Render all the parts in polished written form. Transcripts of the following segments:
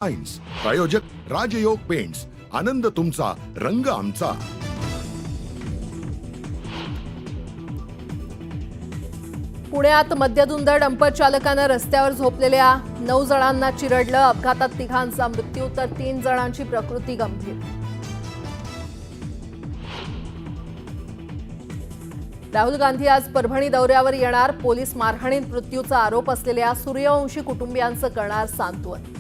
Science प्रायोजक राजयोग paints, आनंद तुमचा, रंग आमचा। पुण्यात मद्यधुंद डंपर चालकानं रस्त्यावर झोपलेल्या 9 जणांना चिरडलं। अपघातात 3घांचा मृत्यू तर 3 जणांची प्रकृती गंभीर। राहुल गांधी आज परभणी दौऱ्यावर येणार। पोलीस मारहाणीत मृत्यूचा आरोप असलेल्या सूर्यवंशी कुटुंबियांचं करणार सांत्वन।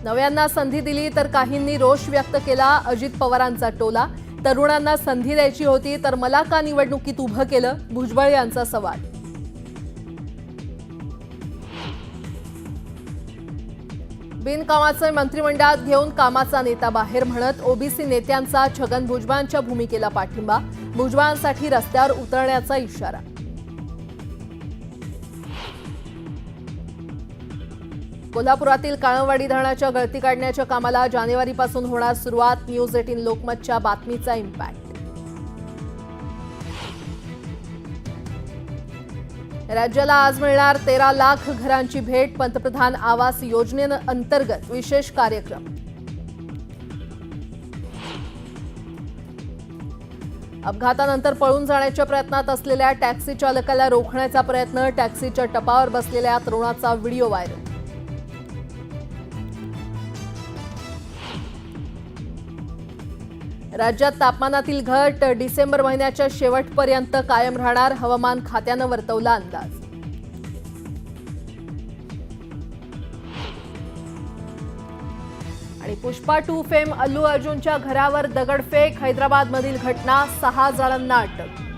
नव्यांना संधी दिली तर काहींनी रोष व्यक्त केला। अजित पवारांचा टोला, तरुणांना संधी द्यायची होती तर मला का निवडणुकीत उभं केलं, भुजबळ यांचा सवाल। बिनकामाचे मंत्रिमंडळात घेऊन कामाचा नेता बाहेर म्हणत ओबीसी नेत्यांचा छगन भुजबळांच्या भूमिकेला पाठिंबा। भुजबळांसाठी रस्त्यावर उतरण्याचा इशारा। कोल्हापुरातील काळंवाडी धरणाच्या गळती काढण्याच्या कामाला जानेवारीपासून होणार सुरुवात। न्यूज 18 लोकमतच्या बातमीचा इम्पॅक्ट। राज्याला आज मिळणार 13 लाख घरांची भेट। पंतप्रधान आवास योजनेअंतर्गत विशेष कार्यक्रम। अपघातानंतर पळून जाण्याच्या प्रयत्नात असलेल्या टॅक्सी चालकाला रोखण्याचा प्रयत्न। टॅक्सीच्या टपावर बसलेल्या तरुणाचा व्हिडिओ व्हायरल। राज्यात तापमानातील घट डिसेंबर महिन्याच्या शेवटपर्यंत कायम राहणार। हवामान खात्यानं वर्तवला अंदाज। आणि पुष्पा 2 फेम अल्लू अर्जुनच्या घरावर दगडफेक। हैदराबादमधील घटना, 6 जणांना अटक।